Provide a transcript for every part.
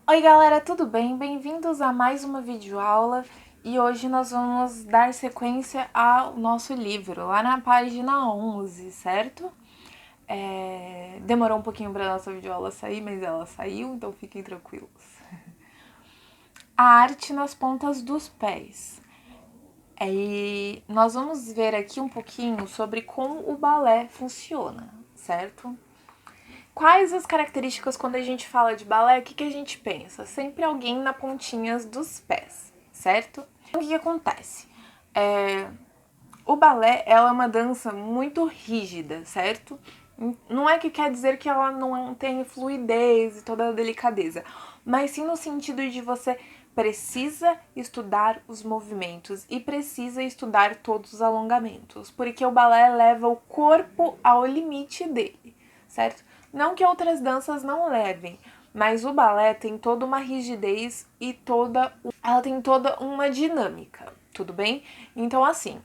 Oi galera, tudo bem? Bem-vindos a mais uma videoaula e hoje nós vamos dar sequência ao nosso livro, lá na página 11, certo? Demorou um pouquinho para nossa videoaula sair, mas ela saiu, então fiquem tranquilos. A arte nas pontas dos pés. E nós vamos ver aqui um pouquinho sobre como o balé funciona, certo? Quais as características quando a gente fala de balé? O que a gente pensa? Sempre alguém na pontinha dos pés, certo? Então, o que acontece? O balé é uma dança muito rígida, certo? Não é que quer dizer que ela não tem fluidez e toda a delicadeza, mas sim no sentido de você precisa estudar os movimentos e precisa estudar todos os alongamentos, porque o balé leva o corpo ao limite dele, certo? Não que outras danças não levem, mas o balé tem toda uma rigidez e ela tem toda uma dinâmica, tudo bem? Então assim,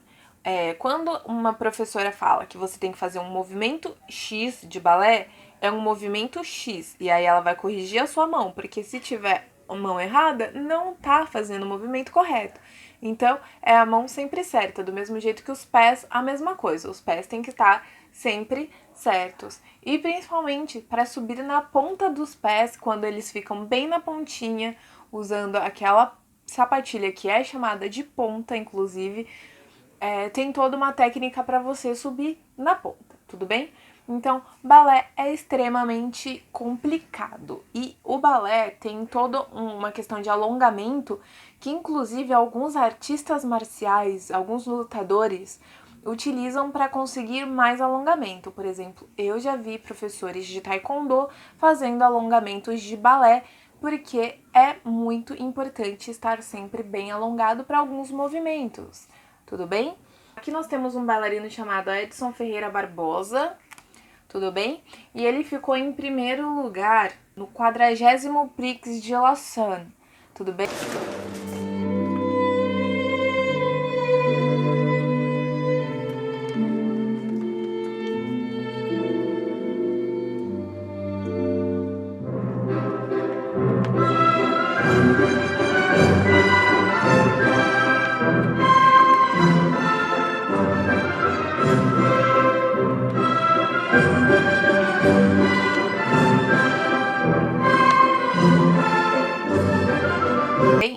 quando uma professora fala que você tem que fazer um movimento X de balé, é um movimento X. E aí ela vai corrigir a sua mão, porque se tiver a mão errada, não tá fazendo o movimento correto. Então, é a mão sempre certa, do mesmo jeito que os pés, a mesma coisa. Os pés têm que estar sempre certos. E principalmente para subir na ponta dos pés, quando eles ficam bem na pontinha, usando aquela sapatilha que é chamada de ponta, inclusive, tem toda uma técnica para você subir na ponta, tudo bem? Então, balé é extremamente complicado e o balé tem toda uma questão de alongamento que, inclusive, alguns artistas marciais, alguns lutadores utilizam para conseguir mais alongamento. Por exemplo, eu já vi professores de taekwondo fazendo alongamentos de balé porque é muito importante estar sempre bem alongado para alguns movimentos. Tudo bem? Aqui nós temos um bailarino chamado Edson Ferreira Barbosa, tudo bem? E ele ficou em primeiro lugar no 40º Prix de Lausanne, tudo bem?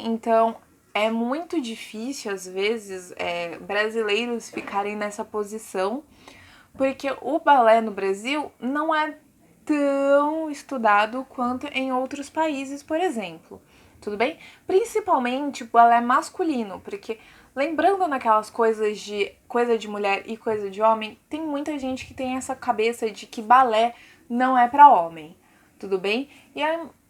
Então, é muito difícil, às vezes, brasileiros ficarem nessa posição, porque o balé no Brasil não é tão estudado quanto em outros países, por exemplo. Tudo bem? Principalmente o balé masculino, porque lembrando naquelas coisa de mulher e coisa de homem, tem muita gente que tem essa cabeça de que balé não é para homem. Tudo bem?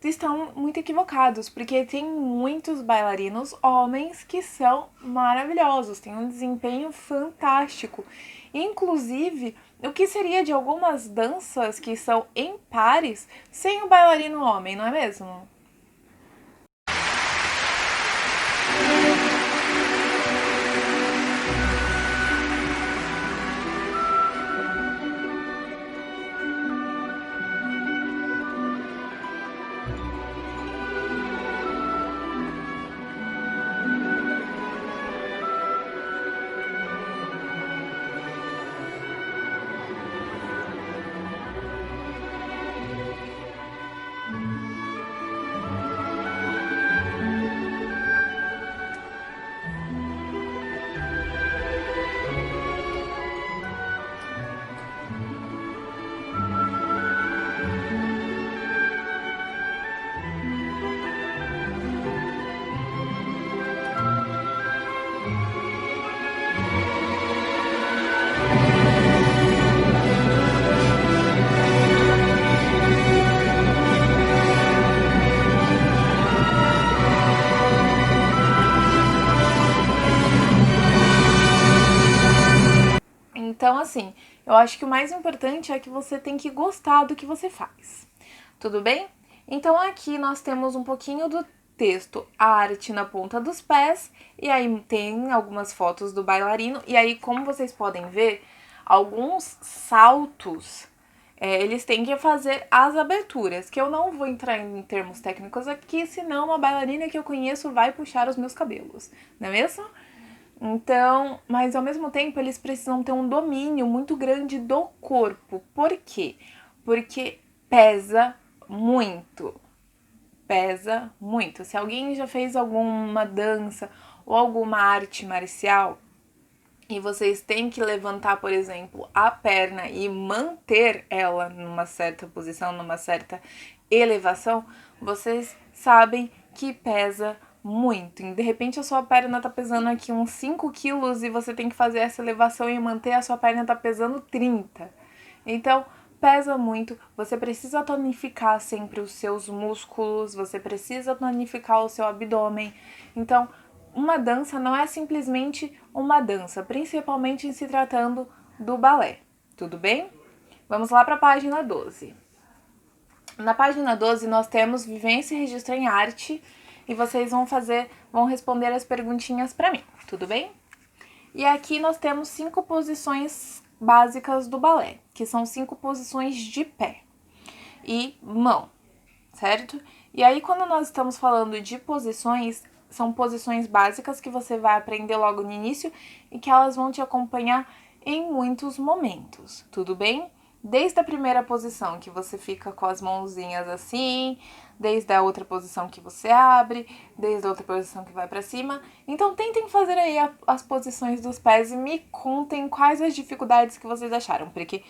Estão muito equivocados, porque tem muitos bailarinos homens que são maravilhosos, têm um desempenho fantástico. Inclusive, o que seria de algumas danças que são em pares sem o bailarino homem, não é mesmo? Então, assim, eu acho que o mais importante é que você tem que gostar do que você faz. Tudo bem? Então, aqui nós temos um pouquinho do texto, a arte na ponta dos pés, e aí tem algumas fotos do bailarino, e aí, como vocês podem ver, alguns saltos eles têm que fazer as aberturas, que eu não vou entrar em termos técnicos aqui, senão uma bailarina que eu conheço vai puxar os meus cabelos, não é mesmo? Então, mas ao mesmo tempo eles precisam ter um domínio muito grande do corpo. Por quê? Porque pesa muito. Pesa muito. Se alguém já fez alguma dança ou alguma arte marcial e vocês têm que levantar, por exemplo, a perna e manter ela numa certa posição, numa certa elevação, vocês sabem que pesa muito. E de repente a sua perna tá pesando aqui uns 5 quilos e você tem que fazer essa elevação e manter a sua perna tá pesando 30. Então, pesa muito, você precisa tonificar sempre os seus músculos, você precisa tonificar o seu abdômen. Então, uma dança não é simplesmente uma dança, principalmente em se tratando do balé. Tudo bem? Vamos lá para a página 12. Na página 12 nós temos vivência e registro em arte e vocês vão responder as perguntinhas para mim, tudo bem? E aqui nós temos 5 posições básicas do balé, que são 5 posições de pé e mão, certo? E aí quando nós estamos falando de posições, são posições básicas que você vai aprender logo no início e que elas vão te acompanhar em muitos momentos, tudo bem? Desde a primeira posição, que você fica com as mãozinhas assim, desde a outra posição que você abre, desde a outra posição que vai para cima. Então tentem fazer aí as posições dos pés e me contem quais as dificuldades que vocês acharam, porque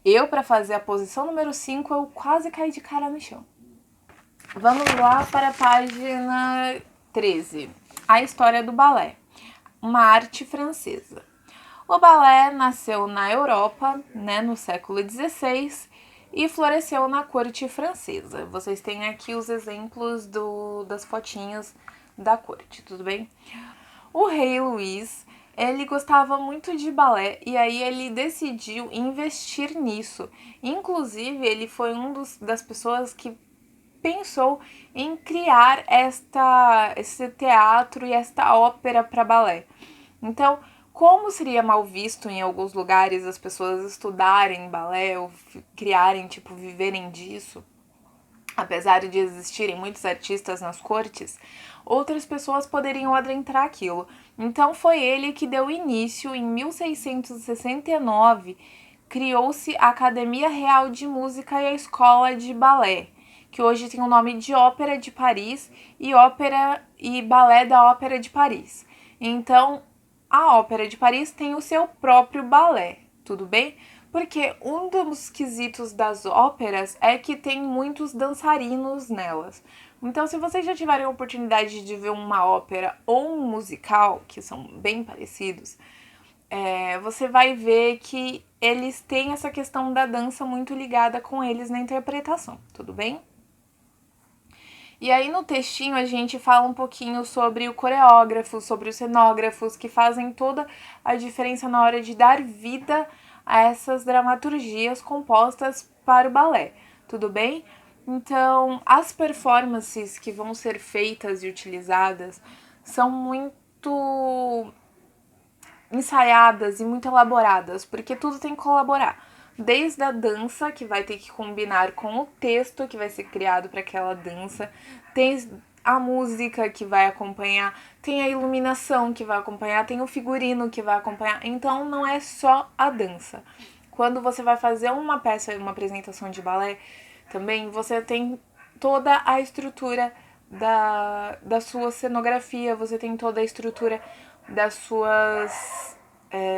eu, para fazer a posição número 5, eu quase caí de cara no chão. Vamos lá para a página 13. A história do balé, uma arte francesa. O balé nasceu na Europa, né, no século XVI e floresceu na corte francesa. Vocês têm aqui os exemplos das fotinhas da corte, tudo bem? O rei Luís, ele gostava muito de balé e aí ele decidiu investir nisso. Inclusive, ele foi das pessoas que pensou em criar esse teatro e esta ópera para balé. Então, como seria mal visto em alguns lugares as pessoas estudarem balé ou criarem, viverem disso, apesar de existirem muitos artistas nas cortes, outras pessoas poderiam adentrar aquilo. Então foi ele que deu início, em 1669, criou-se a Academia Real de Música e a Escola de Balé, que hoje tem o nome de Ópera de Paris e Ópera e Balé da Ópera de Paris. Então, a Ópera de Paris tem o seu próprio balé, tudo bem? Porque um dos quesitos das óperas é que tem muitos dançarinos nelas. Então, se vocês já tiverem a oportunidade de ver uma ópera ou um musical, que são bem parecidos, você vai ver que eles têm essa questão da dança muito ligada com eles na interpretação, tudo bem? E aí no textinho a gente fala um pouquinho sobre o coreógrafo, sobre os cenógrafos, que fazem toda a diferença na hora de dar vida a essas dramaturgias compostas para o balé, tudo bem? Então, as performances que vão ser feitas e utilizadas são muito ensaiadas e muito elaboradas, porque tudo tem que colaborar. Desde a dança, que vai ter que combinar com o texto que vai ser criado para aquela dança, tem a música que vai acompanhar, tem a iluminação que vai acompanhar, tem o figurino que vai acompanhar. Então não é só a dança. Quando você vai fazer uma peça, uma apresentação de balé, também você tem toda a estrutura da sua cenografia, você tem toda a estrutura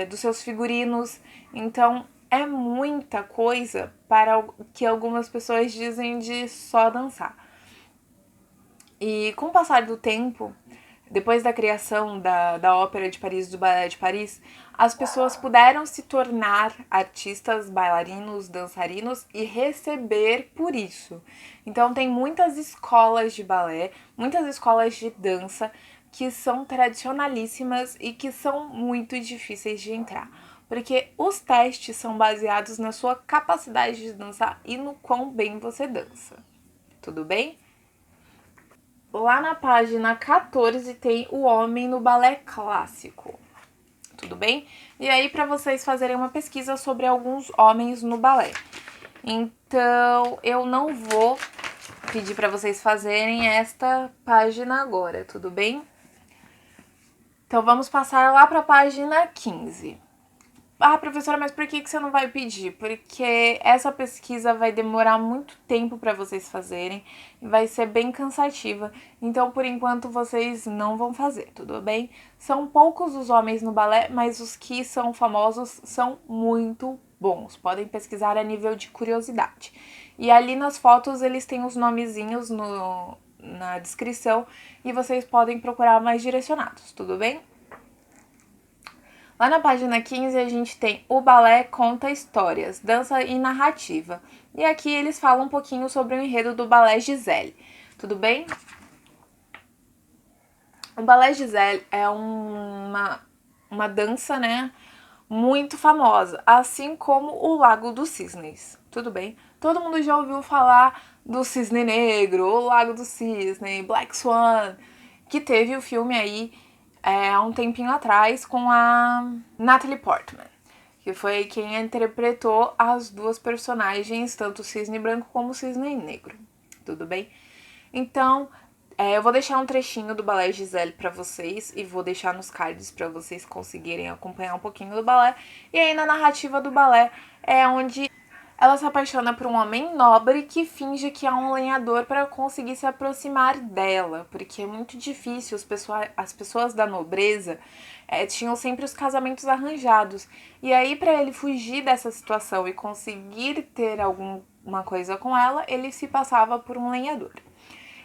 dos seus figurinos. Então é muita coisa para o que algumas pessoas dizem de só dançar. E com o passar do tempo, depois da criação da Ópera de Paris, do Ballet de Paris, as pessoas puderam se tornar artistas, bailarinos, dançarinos e receber por isso. Então tem muitas escolas de balé, muitas escolas de dança que são tradicionalíssimas e que são muito difíceis de entrar. Porque os testes são baseados na sua capacidade de dançar e no quão bem você dança. Tudo bem? Lá na página 14 tem o homem no balé clássico. Tudo bem? E aí, para vocês fazerem uma pesquisa sobre alguns homens no balé. Então, eu não vou pedir para vocês fazerem esta página agora, tudo bem? Então, vamos passar lá para a página 15. Ah, professora, mas por que você não vai pedir? Porque essa pesquisa vai demorar muito tempo para vocês fazerem e vai ser bem cansativa. Então, por enquanto, vocês não vão fazer, tudo bem? São poucos os homens no balé, mas os que são famosos são muito bons. Podem pesquisar a nível de curiosidade. E ali nas fotos eles têm os nomezinhos na descrição e vocês podem procurar mais direcionados, tudo bem? Lá na página 15 a gente tem o balé conta histórias, dança e narrativa. E aqui eles falam um pouquinho sobre o enredo do balé Giselle. Tudo bem? O balé Giselle é uma dança, né, muito famosa, assim como o Lago dos Cisnes. Tudo bem? Todo mundo já ouviu falar do Cisne Negro, o Lago do Cisne, Black Swan, que teve o filme aí há um tempinho atrás com a Natalie Portman, que foi quem interpretou as duas personagens, tanto o Cisne Branco como o Cisne Negro. Tudo bem? Então, eu vou deixar um trechinho do balé Giselle para vocês e vou deixar nos cards para vocês conseguirem acompanhar um pouquinho do balé. E aí na narrativa do balé é onde ela se apaixona por um homem nobre que finge que é um lenhador para conseguir se aproximar dela, porque é muito difícil, as pessoas da nobreza tinham sempre os casamentos arranjados. E aí, para ele fugir dessa situação e conseguir ter alguma coisa com ela, ele se passava por um lenhador.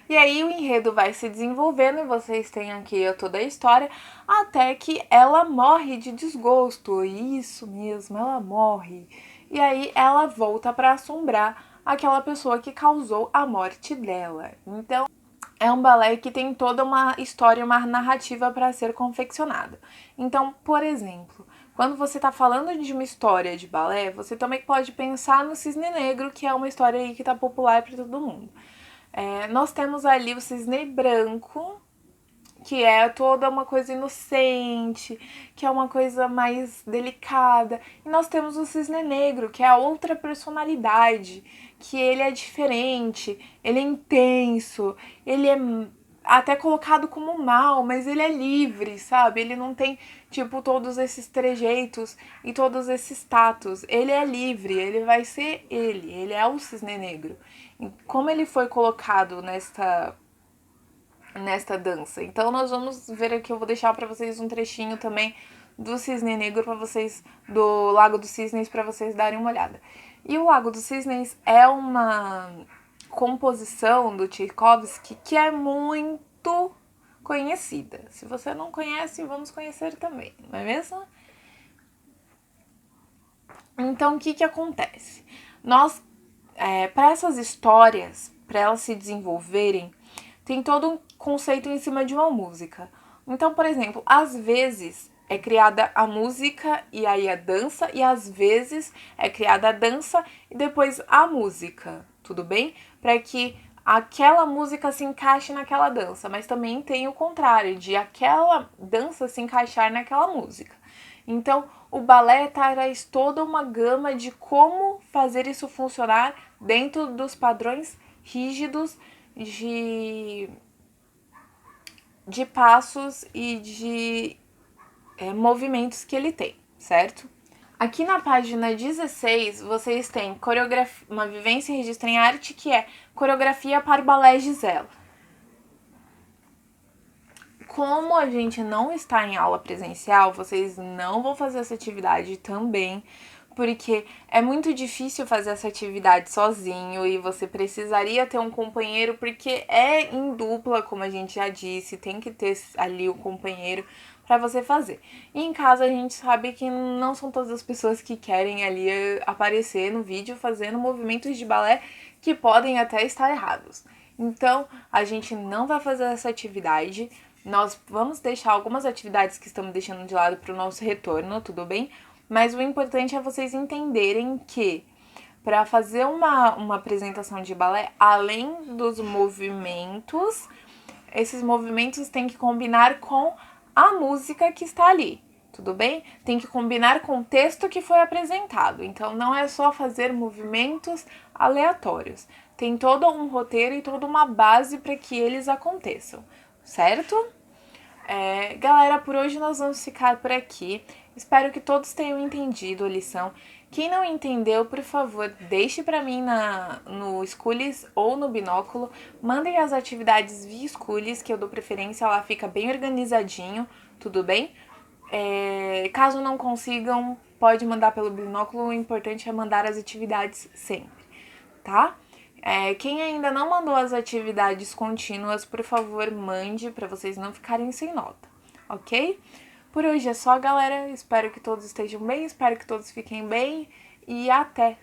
E aí o enredo vai se desenvolvendo e vocês têm aqui toda a história, até que ela morre de desgosto. Isso mesmo, ela morre. E aí ela volta para assombrar aquela pessoa que causou a morte dela. Então, é um balé que tem toda uma história, uma narrativa para ser confeccionada. Então, por exemplo, quando você está falando de uma história de balé, você também pode pensar no Cisne Negro, que é uma história aí que está popular para todo mundo. Nós temos ali o Cisne Branco, que é toda uma coisa inocente, que é uma coisa mais delicada. E nós temos o Cisne Negro, que é a outra personalidade, que ele é diferente, ele é intenso, ele é até colocado como mal, mas ele é livre, sabe? Ele não tem, tipo, todos esses trejeitos e todos esses status. Ele é livre, ele vai ser ele é o Cisne Negro. Como ele foi colocado nesta dança. Então nós vamos ver aqui, eu vou deixar para vocês um trechinho também do Cisne Negro para vocês, do Lago dos Cisnes, para vocês darem uma olhada. E o Lago dos Cisnes é uma composição do Tchaikovsky que é muito conhecida. Se você não conhece, vamos conhecer também, não é mesmo? Então, o que acontece? Nós, para essas histórias, para elas se desenvolverem, tem todo um conceito em cima de uma música. Então, por exemplo, às vezes é criada a música e aí a dança, e às vezes é criada a dança e depois a música, tudo bem? Para que aquela música se encaixe naquela dança, mas também tem o contrário, de aquela dança se encaixar naquela música. Então, o balé traz toda uma gama de como fazer isso funcionar dentro dos padrões rígidos de passos e de movimentos que ele tem, certo? Aqui na página 16, vocês têm uma vivência e registro em arte, que é coreografia para o balé Giselle. Como a gente não está em aula presencial, vocês não vão fazer essa atividade também, porque é muito difícil fazer essa atividade sozinho e você precisaria ter um companheiro, porque é em dupla, como a gente já disse, tem que ter ali o companheiro para você fazer. E em casa a gente sabe que não são todas as pessoas que querem ali aparecer no vídeo fazendo movimentos de balé que podem até estar errados. Então, a gente não vai fazer essa atividade. Nós vamos deixar algumas atividades que estamos deixando de lado para o nosso retorno, tudo bem? Mas o importante é vocês entenderem que para fazer uma apresentação de balé, além dos movimentos, esses movimentos têm que combinar com a música que está ali. tudo bem? Tem que combinar com o texto que foi apresentado, então não é só fazer movimentos aleatórios. Tem todo um roteiro e toda uma base para que eles aconteçam, certo? Galera, por hoje nós vamos ficar por aqui. Espero que todos tenham entendido a lição. Quem não entendeu, por favor, deixe para mim no Schoolis ou no Binóculo. Mandem as atividades via Schoolis, que eu dou preferência, ela fica bem organizadinho, tudo bem? Caso não consigam, pode mandar pelo Binóculo, o importante é mandar as atividades sempre, tá? Quem ainda não mandou as atividades contínuas, por favor, mande para vocês não ficarem sem nota, ok? Por hoje é só, galera. Espero que todos estejam bem, espero que todos fiquem bem e até!